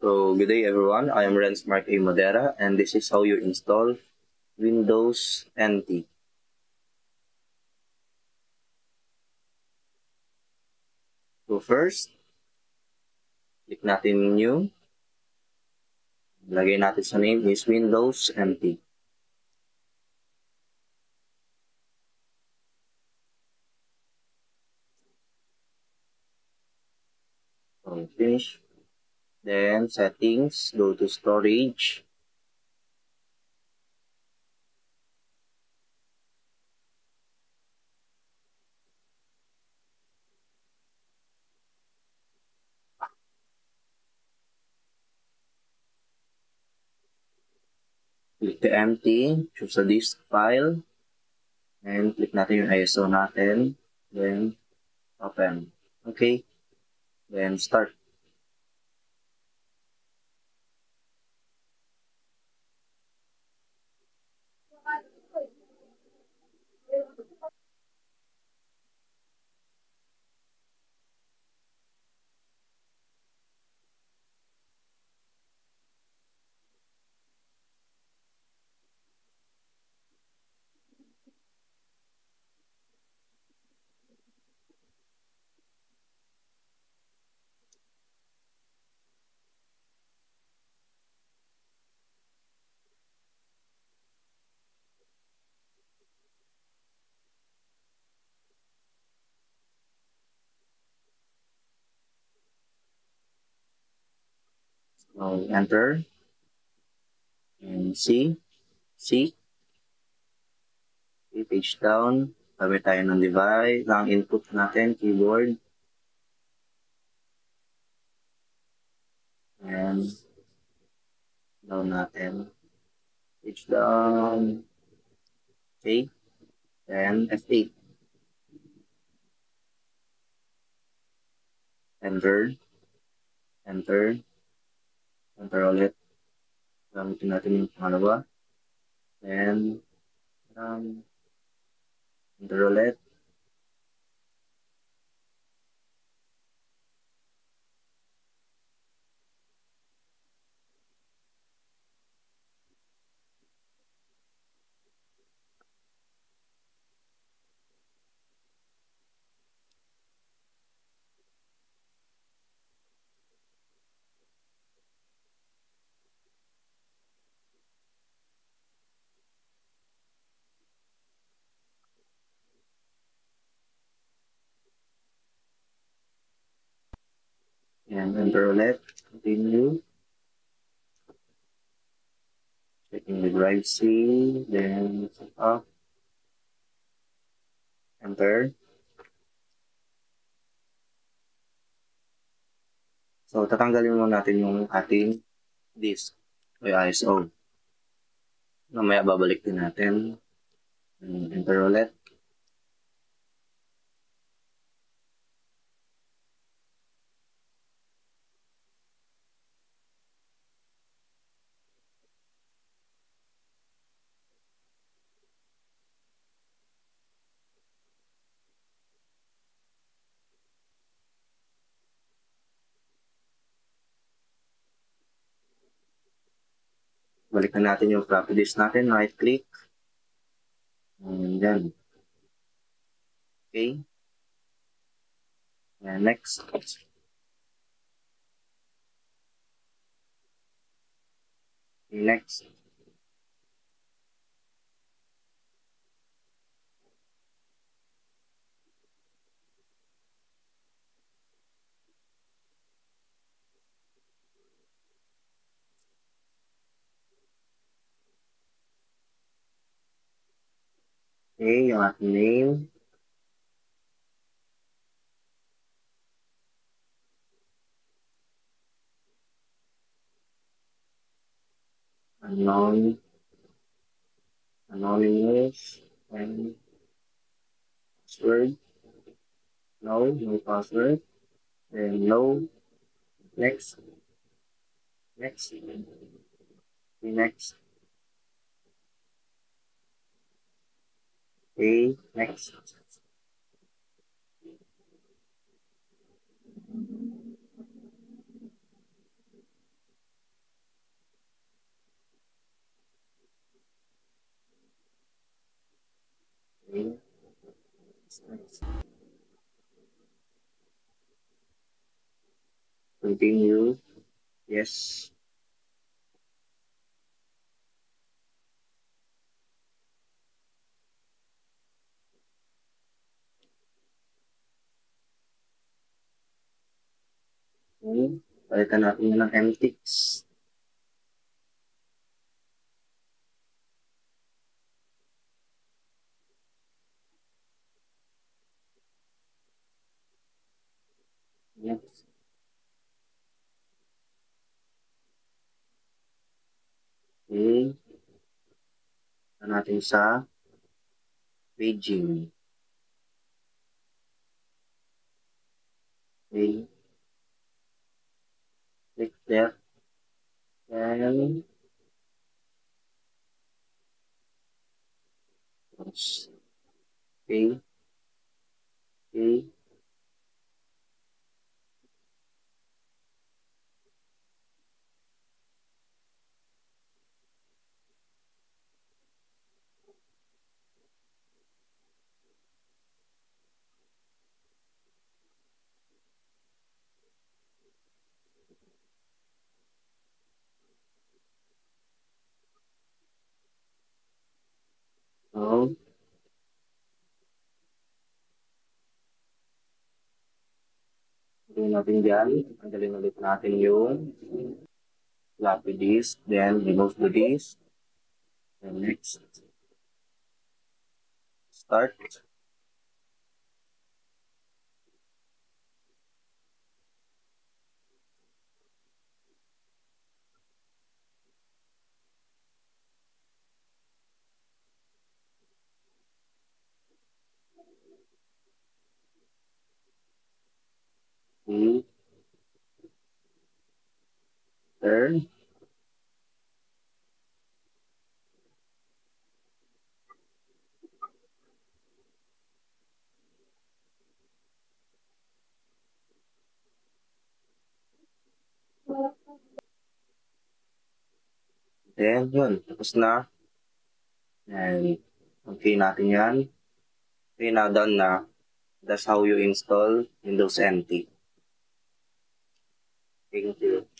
So, good day everyone. I am Renz Mark A. Modera and this is how you install Windows NT. So first, click natin new. Lagay natin sa name is Windows NT. So, finish. Then, settings, go to storage. Click the empty, choose a disk file, and click natin yung ISO natin. Then, open. Okay. Then, start. Now, enter. And C. Page down. Gamit tayo ng device, ng input natin, keyboard. And down natin. Page down. Okay. Then F8. Enter. Enter ulit. Gamitin natin yung pangalawa. Then, enter ulit. And enter ulit. Continue. Checking the drive C. Then, set up. Enter. So, tatanggalin muna natin yung ating disk o ISO. Mamaya babalik din natin. Enter ulit. Balikan natin yung floppy disk natin. Right click. And then. Okay. And next. Next. Okay, yung ating name. Unknown. Anonymous. And password. No password. And no. Next. Next. Next. Okay, next. Continue. Yes. Okay. Palitan natin yun ng MTX. Yes. Okay. Palitan natin sa paging. Okay. Click there. And close. Okay. Okay. So, gawin natin dyan. Tanggalin ulit natin yung floppy disk. Then, remove the disk. And next, start. Okay. Turn. Then, yun. Tapos na. And, okay natin yan. Okay, now done na. That's how you install Windows NT. Thank you.